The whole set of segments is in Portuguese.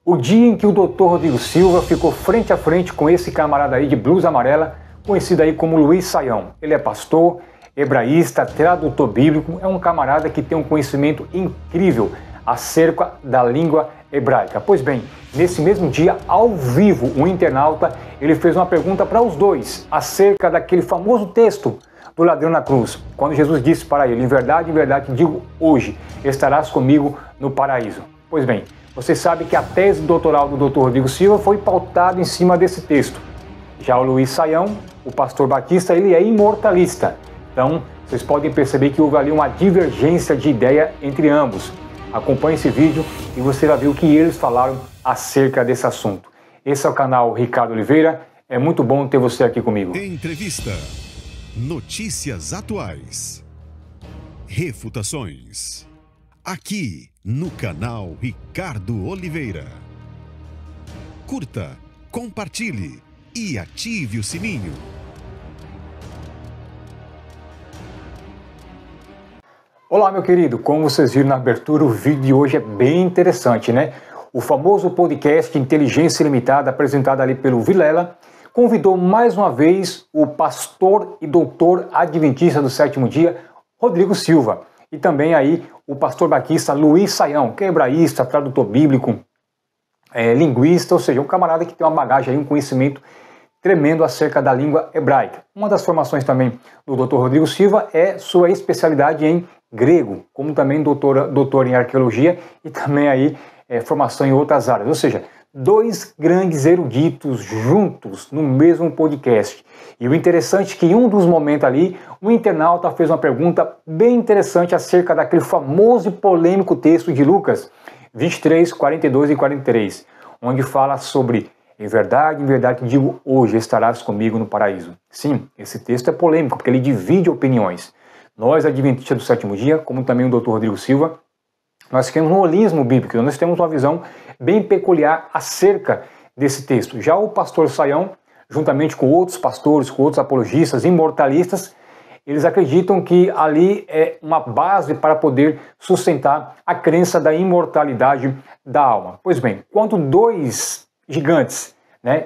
O dia em que o Dr. Rodrigo Silva ficou frente a frente com esse camarada aí de blusa amarela, conhecido aí como Luiz Saião. Ele é pastor, hebraísta, tradutor bíblico, é um camarada que tem um conhecimento incrível acerca da língua hebraica. Pois bem, nesse mesmo dia, ao vivo, um internauta, ele fez uma pergunta para os dois acerca daquele famoso texto do ladrão na cruz, quando Jesus disse para ele: em verdade, digo hoje, estarás comigo no paraíso. Pois bem, você sabe que a tese doutoral do Dr. Rodrigo Silva foi pautada em cima desse texto. Já o Luiz Saião, o pastor batista, ele é imortalista. Então, vocês podem perceber que houve ali uma divergência de ideia entre ambos. Acompanhe esse vídeo e você vai ver o que eles falaram acerca desse assunto. Esse é o canal Ricardo Oliveira. É muito bom ter você aqui comigo. Entrevista. Notícias atuais. Refutações. Aqui no canal Ricardo Oliveira. Curta, compartilhe e ative o sininho. Olá, meu querido. Como vocês viram na abertura, o vídeo de hoje é bem interessante, né? O famoso podcast Inteligência Limitada, apresentado ali pelo Vilela, convidou mais uma vez o pastor e doutor adventista do sétimo dia, Rodrigo Silva, e também aí o pastor batista Luiz Saião, que é hebraísta, tradutor bíblico, linguista, ou seja, um camarada que tem uma bagagem aí, um conhecimento tremendo acerca da língua hebraica. Uma das formações também do Dr. Rodrigo Silva é sua especialidade em grego, como também doutor em arqueologia e também aí formação em outras áreas. Ou seja, dois grandes eruditos juntos no mesmo podcast. E o interessante é que em um dos momentos ali, um internauta fez uma pergunta bem interessante acerca daquele famoso e polêmico texto de Lucas 23, 42 e 43, onde fala sobre: em verdade, digo hoje, estarás comigo no paraíso. Sim, esse texto é polêmico, porque ele divide opiniões. Nós, adventistas do sétimo dia, como também o Dr. Rodrigo Silva, nós temos um holismo bíblico, nós temos uma visão bem peculiar acerca desse texto. Já o pastor Saião, juntamente com outros pastores, com outros apologistas, imortalistas, eles acreditam que ali é uma base para poder sustentar a crença da imortalidade da alma. Pois bem, quando dois gigantes,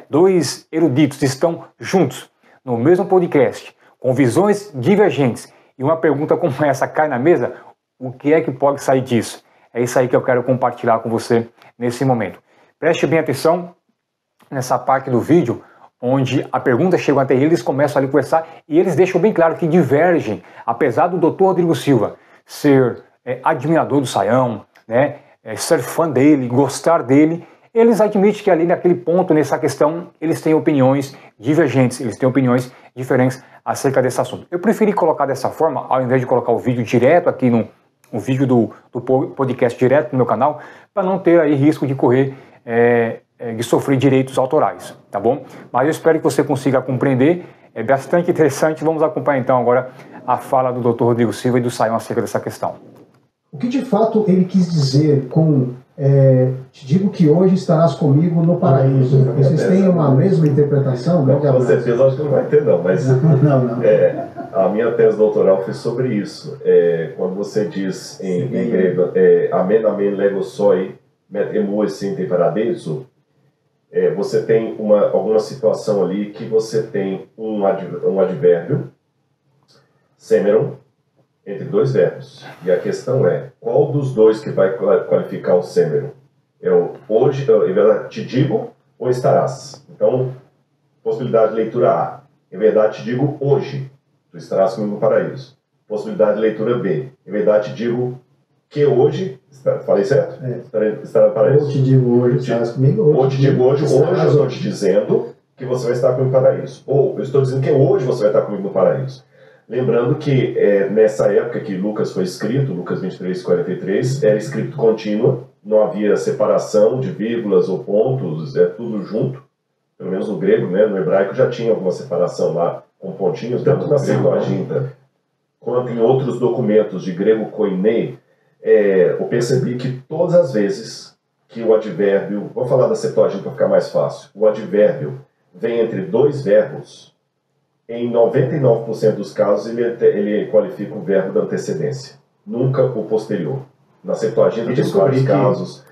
dois eruditos estão juntos no mesmo podcast, com visões divergentes, e uma pergunta como essa cai na mesa, o que é que pode sair disso? É isso aí que eu quero compartilhar com você nesse momento. Preste bem atenção nessa parte do vídeo, onde a pergunta chega até eles, começam ali a conversar, e eles deixam bem claro que divergem, apesar do Dr. Rodrigo Silva ser admirador do Saião, ser fã dele, gostar dele, eles admitem que ali naquele ponto, nessa questão, eles têm opiniões divergentes, eles têm opiniões diferentes acerca desse assunto. Eu preferi colocar dessa forma, ao invés de colocar o vídeo direto aqui no vídeo do podcast direto no meu canal, para não ter aí risco de correr, de sofrer direitos autorais, tá bom? Mas eu espero que você consiga compreender, é bastante interessante. Vamos acompanhar então agora a fala do Dr. Rodrigo Silva e do Saião acerca dessa questão. O que de fato ele quis dizer com te digo que hoje estarás comigo no paraíso? Vocês têm uma mesma interpretação? Não, com certeza acho que não vai ter não, mas não. A minha tese doutoral foi sobre isso. Quando você diz em grego, amen, amen, lego soi, met emo essente paradiso, você tem alguma situação ali que você tem um advérbio, semeron, entre dois verbos. E a questão é, qual dos dois que vai qualificar o semeron? É o hoje, em verdade te digo, ou estarás? Então, possibilidade de leitura A. Em verdade te digo hoje, tu estarás comigo no paraíso. Possibilidade de leitura B. Em verdade te digo que hoje, falei certo? Estará no paraíso. Ou te digo hoje, estarás comigo. Ou te digo hoje eu estou te dizendo que você vai estar comigo no paraíso. Ou eu estou dizendo que hoje você vai estar comigo no paraíso. Lembrando que nessa época que Lucas foi escrito, Lucas 23, 43, era escrito contínuo, não havia separação de vírgulas ou pontos, tudo junto, pelo menos no grego, no hebraico já tinha alguma separação lá, com pontinhos, tanto na Septuaginta quanto em outros documentos de grego koiné, eu percebi que todas as vezes que o advérbio, vou falar da Septuaginta para ficar mais fácil, o advérbio vem entre dois verbos, em 99% dos casos ele qualifica o verbo da antecedência, nunca o posterior. Na Septuaginta tem vários casos.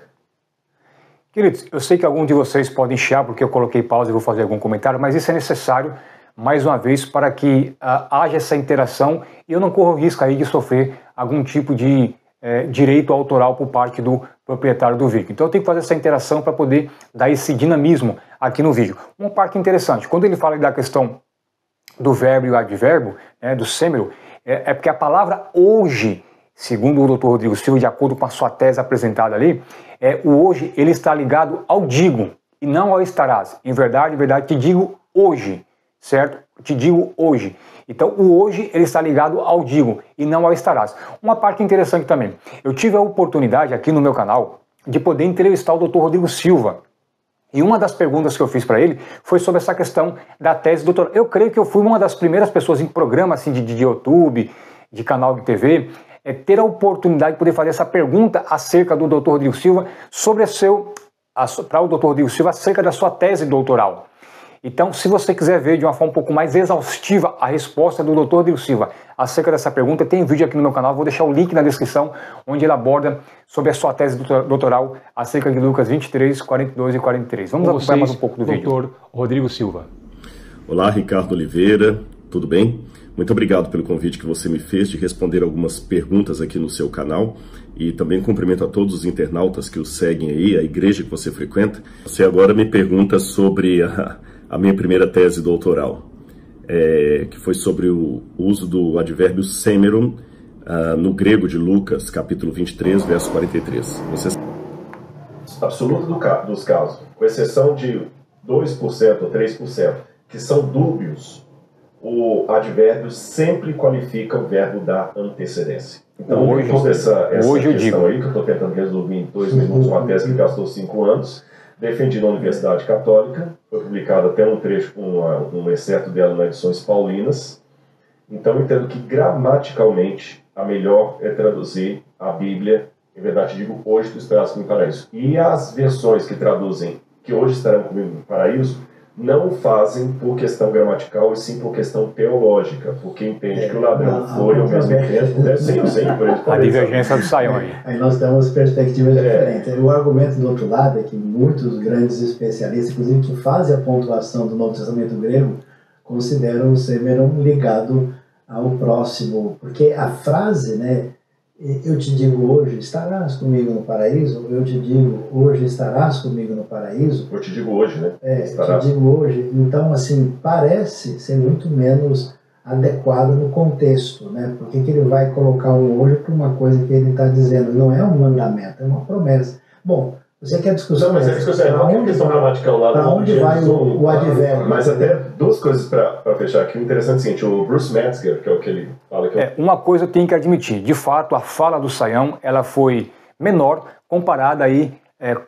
Queridos, eu sei que alguns de vocês podem chiar porque eu coloquei pausa e vou fazer algum comentário, mas isso é necessário, mais uma vez, para que haja essa interação e eu não corro risco aí de sofrer algum tipo de direito autoral por parte do proprietário do vídeo. Então eu tenho que fazer essa interação para poder dar esse dinamismo aqui no vídeo. Uma parte interessante, quando ele fala da questão do verbo e o advérbio, do sêmero, é porque a palavra hoje, segundo o Dr. Rodrigo Silva, de acordo com a sua tese apresentada ali, o hoje ele está ligado ao digo e não ao estarás. Em verdade, te digo hoje, certo? Te digo hoje. Então o hoje ele está ligado ao digo e não ao estarás. Uma parte interessante também, eu tive a oportunidade aqui no meu canal de poder entrevistar o Dr. Rodrigo Silva. E uma das perguntas que eu fiz para ele foi sobre essa questão da tese doutoral. Eu creio que eu fui uma das primeiras pessoas em programa assim, de YouTube, de canal de TV, ter a oportunidade de poder fazer essa pergunta acerca do Dr. Rodrigo Silva sobre para o Dr. Rodrigo Silva acerca da sua tese doutoral. Então, se você quiser ver de uma forma um pouco mais exaustiva a resposta do Dr. Rodrigo Silva acerca dessa pergunta, tem vídeo aqui no meu canal, vou deixar o link na descrição, onde ele aborda sobre a sua tese doutoral acerca de Lucas 23, 42 e 43. Vamos acompanhar mais um pouco do vídeo. Dr. Rodrigo Silva. Olá, Ricardo Oliveira, tudo bem? Muito obrigado pelo convite que você me fez de responder algumas perguntas aqui no seu canal e também cumprimento a todos os internautas que o seguem aí, a igreja que você frequenta. Você agora me pergunta sobre a minha primeira tese doutoral, que foi sobre o uso do advérbio sêmeron no grego de Lucas, capítulo 23, verso 43. Absoluto dos casos, com exceção de 2% ou 3%, que são dúbios, o advérbio sempre qualifica o verbo da antecedência. Então, hoje, toda essa hoje questão aí, que eu estou tentando resolver em 2 minutos, uma tese que gastou 5 anos, defendi na Universidade Católica, foi publicado até um trecho, um excerto dela nas edições paulinas. Então, eu entendo que gramaticalmente a melhor é traduzir a Bíblia, em verdade digo, hoje tu estarás comigo no paraíso. E as versões que traduzem que hoje estarão comigo no paraíso, não fazem por questão gramatical e sim por questão teológica, porque entende que o ladrão foi ao mesmo tempo, a divergência do Saião aí. Aí nós temos perspectivas diferentes. O argumento do outro lado é que muitos grandes especialistas, inclusive que fazem a pontuação do Novo Testamento grego, consideram o sêmeron ligado ao próximo, porque a frase, né, eu te digo hoje, estarás comigo no paraíso, eu te digo hoje, estarás comigo no paraíso. Eu te digo hoje, né? Eu te digo hoje. Então, assim, parece ser muito menos adequado no contexto, né? Porque que ele vai colocar um hoje para uma coisa que ele está dizendo? Não é um mandamento, é uma promessa. Bom, você quer discussão? Não, mas é discussão, não é questão gramatical lá. Para onde vai o advérbio? Mas até duas coisas para fechar aqui. O interessante é o seguinte, o Bruce Metzger, que é o que ele fala... Uma coisa eu tenho que admitir, de fato, a fala do Saião, ela foi menor comparada aí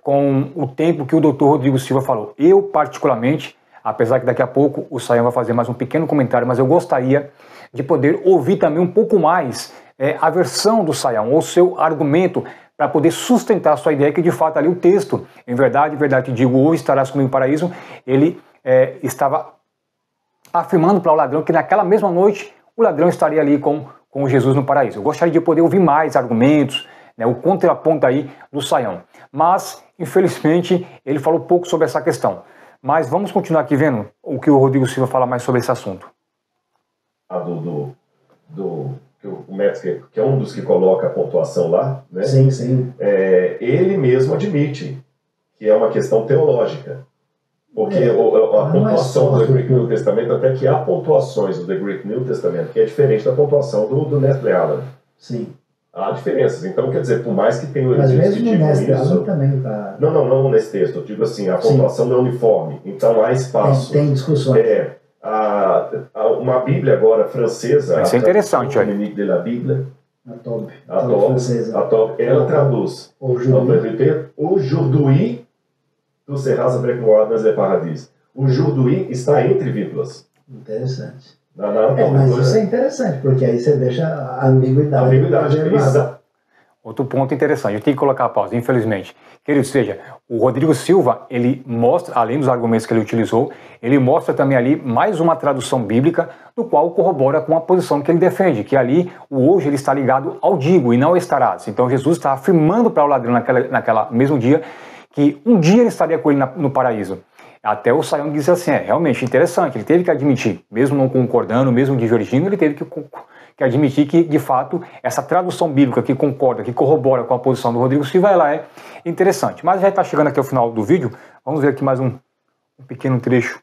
com o tempo que o Dr. Rodrigo Silva falou. Eu, particularmente, apesar que daqui a pouco o Saião vai fazer mais um pequeno comentário, mas eu gostaria de poder ouvir também um pouco mais a versão do Saião, ou o seu argumento, para poder sustentar a sua ideia, que de fato ali o texto, em verdade te digo, hoje estarás comigo no paraíso, ele estava afirmando para o ladrão que naquela mesma noite o ladrão estaria ali com Jesus no paraíso. Eu gostaria de poder ouvir mais argumentos, né, o contraponto aí do Saião. Mas, infelizmente, ele falou pouco sobre essa questão. Mas vamos continuar aqui vendo o que o Rodrigo Silva fala mais sobre esse assunto. O Metzger, que é um dos que coloca a pontuação lá, né? Sim. Ele mesmo admite que é uma questão teológica. Porque a pontuação do The Greek New Testament, até que há pontuações do The Greek New Testament que é diferente da pontuação do Nestle Aland. Sim. Há diferenças. Então, quer dizer, por mais que tenha... Mas mesmo o Nestle Aland também está... Não nesse texto. Eu digo assim, a pontuação não é uniforme. Então, há espaço. Tem discussões. Uma Bíblia agora francesa... Isso é interessante, olha. Dominique de la Bible, a TOB, ela traduz aujourd'hui tu serás avec moi dans le paradis. Aujourd'hui está entre vírgulas. Interessante. Mas isso é interessante, porque aí você deixa a ambiguidade. Outro ponto interessante, eu tenho que colocar a pausa, infelizmente. Queridos, veja, o Rodrigo Silva, ele mostra, além dos argumentos que ele utilizou, ele mostra também ali mais uma tradução bíblica, do qual corrobora com a posição que ele defende, que ali o hoje ele está ligado ao digo e não ao estarás. Então Jesus está afirmando para o ladrão naquela mesmo dia que um dia ele estaria com ele no paraíso. Até o Sayão disse assim, realmente interessante, ele teve que admitir, mesmo não concordando, mesmo divergindo, ele teve que admitir que, de fato, essa tradução bíblica que concorda, que corrobora com a posição do Rodrigo Silva, ela é interessante. Mas já está chegando aqui ao final do vídeo, vamos ver aqui mais um pequeno trecho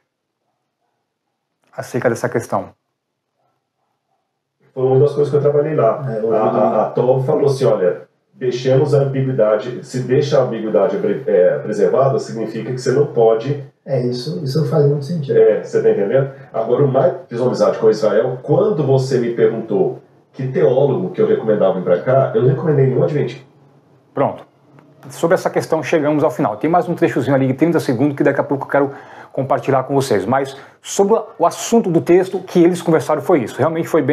acerca dessa questão. Foi uma das coisas que eu trabalhei lá. A Tov falou assim, olha, deixemos a ambiguidade, se deixa a ambiguidade preservada, significa que você não pode... Isso faz muito sentido. Você está entendendo? Agora, o mais fiz uma amizade com Israel, quando você me perguntou que teólogo que eu recomendava vir para cá, eu não recomendei nenhum adventista. Pronto. Sobre essa questão chegamos ao final. Tem mais um trechozinho ali de 30 segundos que daqui a pouco eu quero compartilhar com vocês. Mas sobre o assunto do texto que eles conversaram foi isso. Realmente foi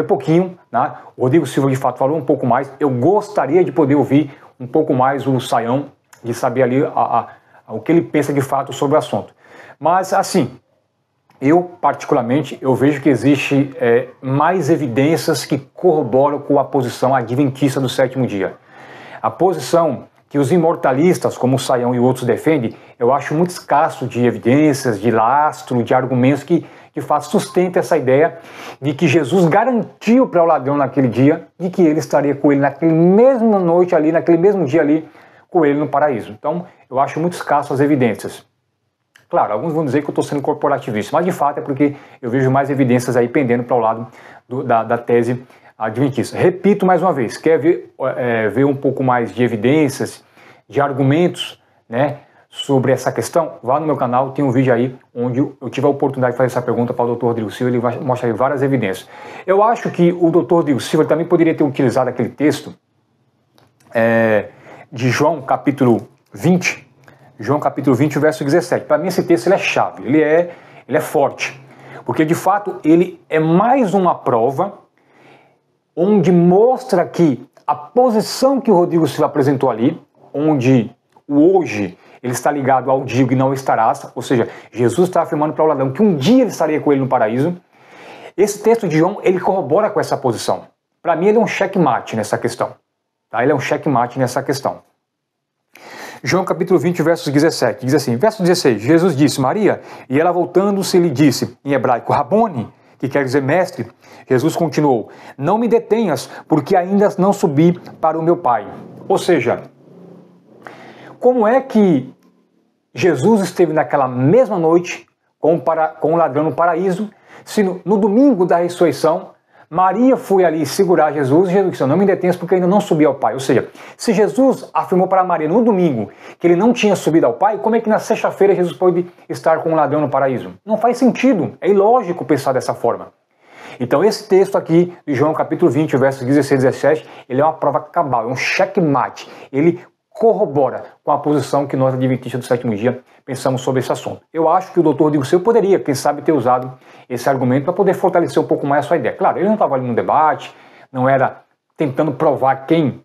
pouquinho, né? O Rodrigo Silva de fato falou um pouco mais. Eu gostaria de poder ouvir um pouco mais o Sayão, de saber ali o que ele pensa de fato sobre o assunto. Mas assim, eu particularmente, eu vejo que existe mais evidências que corroboram com a posição adventista do sétimo dia. A posição que os imortalistas, como o Sayão e outros defendem, eu acho muito escasso de evidências, de lastro, de argumentos que de fato sustentem essa ideia de que Jesus garantiu para o ladrão naquele dia de que ele estaria com ele naquela mesma noite ali, naquele mesmo dia ali, com ele no paraíso. Então, eu acho muito escasso as evidências. Claro, alguns vão dizer que eu estou sendo corporativista, mas de fato é porque eu vejo mais evidências aí pendendo para o lado da tese adventista. Repito mais uma vez, quer ver um pouco mais de evidências, de argumentos, né, sobre essa questão? Vá no meu canal, tem um vídeo aí onde eu tive a oportunidade de fazer essa pergunta para o Dr. Rodrigo Silva, ele vai mostrar aí várias evidências. Eu acho que o Dr. Rodrigo Silva também poderia ter utilizado aquele texto de João capítulo 20, verso 17. Para mim esse texto ele é chave, ele é forte, porque de fato ele é mais uma prova onde mostra que a posição que o Rodrigo Silva apresentou ali, onde o hoje ele está ligado ao digo e não estarás, ou seja, Jesus está afirmando para o ladrão que um dia ele estaria com ele no paraíso. Esse texto de João, ele corrobora com essa posição. Para mim ele é um checkmate nessa questão. Tá? Ele é um checkmate nessa questão. João capítulo 20, versos 17, diz assim, verso 16, Jesus disse, Maria, e ela voltando-se lhe disse, em hebraico, Rabone, que quer dizer mestre. Jesus continuou, não me detenhas, porque ainda não subi para o meu Pai. Ou seja, como é que Jesus esteve naquela mesma noite com o ladrão no paraíso, se no domingo da ressurreição, Maria foi ali segurar Jesus e Jesus disse, não me detenhas porque ainda não subi ao Pai. Ou seja, se Jesus afirmou para Maria no domingo que ele não tinha subido ao Pai, como é que na sexta-feira Jesus pode estar com o ladrão no paraíso? Não faz sentido, é ilógico pensar dessa forma. Então esse texto aqui de João capítulo 20, versos 16 e 17, ele é uma prova cabal, é um checkmate. Ele corrobora com a posição que nós adventistas do sétimo dia pensamos sobre esse assunto. Eu acho que o Dr. Rodrigo Silva poderia, quem sabe, ter usado esse argumento para poder fortalecer um pouco mais a sua ideia. Claro, ele não estava ali no debate, não era tentando provar quem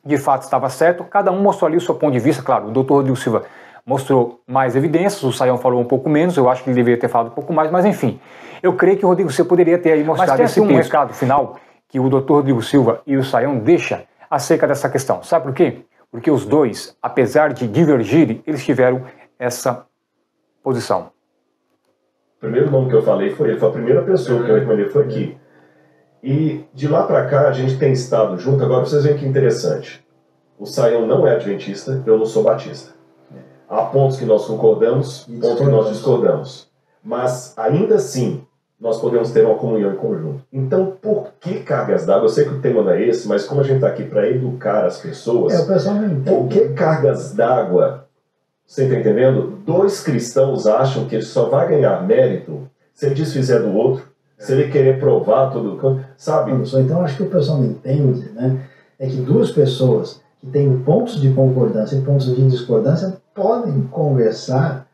de fato estava certo, cada um mostrou ali o seu ponto de vista. Claro, o Dr. Rodrigo Silva mostrou mais evidências, o Sayão falou um pouco menos, eu acho que ele deveria ter falado um pouco mais, mas enfim, eu creio que o Rodrigo Silva poderia ter aí mostrado esse recado final que o Dr. Rodrigo Silva e o Sayão deixam acerca dessa questão. Sabe por quê? Porque os dois, apesar de divergirem, eles tiveram essa posição. O primeiro nome que eu falei foi ele, foi a primeira pessoa que eu recomendei foi aqui. E de lá para cá a gente tem estado junto. Agora vocês veem que interessante. O Sayão não é adventista, eu não sou batista. Há pontos que nós concordamos, pontos que nós discordamos. Mas ainda assim, nós podemos ter uma comunhão em conjunto. Então, por que cargas d'água? Eu sei que o tema não é esse, mas como a gente está aqui para educar as pessoas, o pessoal não entende. Por que cargas d'água? Você está entendendo? Dois cristãos acham que ele só vai ganhar mérito se ele desfizer do outro, se ele querer provar tudo, sabe? Então, acho que o pessoal não entende, né? É que duas pessoas que têm pontos de concordância e pontos de discordância podem conversar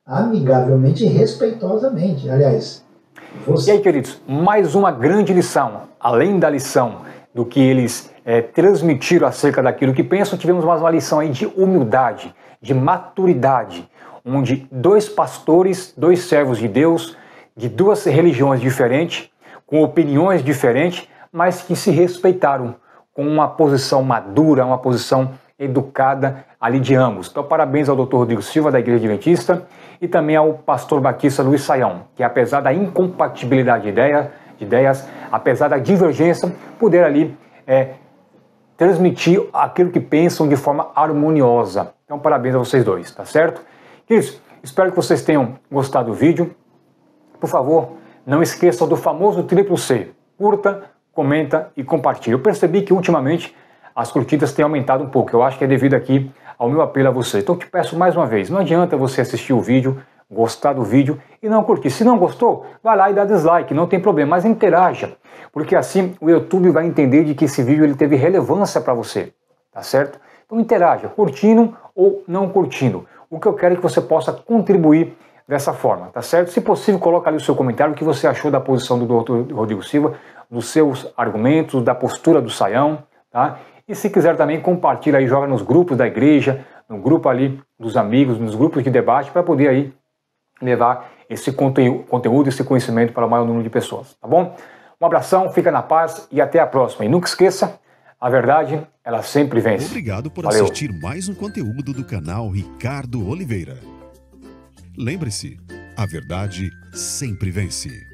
amigavelmente e respeitosamente. Aliás, E aí, queridos, mais uma grande lição. Além da lição do que eles transmitiram acerca daquilo que pensam, tivemos mais uma lição aí de humildade, de maturidade, onde dois pastores, dois servos de Deus, de duas religiões diferentes, com opiniões diferentes, mas que se respeitaram com uma posição madura, uma posição educada ali de ambos. Então, parabéns ao Dr. Rodrigo Silva, da Igreja Adventista, e também ao pastor Batista Luiz Saião, que apesar da incompatibilidade de ideias, apesar da divergência, puder ali transmitir aquilo que pensam de forma harmoniosa. Então, parabéns a vocês dois, tá certo? Queridos, espero que vocês tenham gostado do vídeo. Por favor, não esqueçam do famoso triplo C. Curta, comenta e compartilha. Eu percebi que ultimamente as curtidas têm aumentado um pouco. Eu acho que é devido aqui ao meu apelo a você. Então, eu te peço mais uma vez, não adianta você assistir o vídeo, gostar do vídeo e não curtir. Se não gostou, vai lá e dá dislike, não tem problema, mas interaja, porque assim o YouTube vai entender de que esse vídeo ele teve relevância para você, tá certo? Então interaja, curtindo ou não curtindo. O que eu quero é que você possa contribuir dessa forma, tá certo? Se possível, coloca ali o seu comentário, o que você achou da posição do Dr. Rodrigo Silva, dos seus argumentos, da postura do Saião, tá? E se quiser também, compartilha aí, joga nos grupos da igreja, no grupo ali dos amigos, nos grupos de debate, para poder aí levar esse conteúdo, esse conhecimento para o maior número de pessoas, tá bom? Um abração, fica na paz e até a próxima. E nunca esqueça, a verdade, ela sempre vence. Obrigado por Valeu. assistir mais um conteúdo do canal Ricardo Oliveira. Lembre-se, a verdade sempre vence.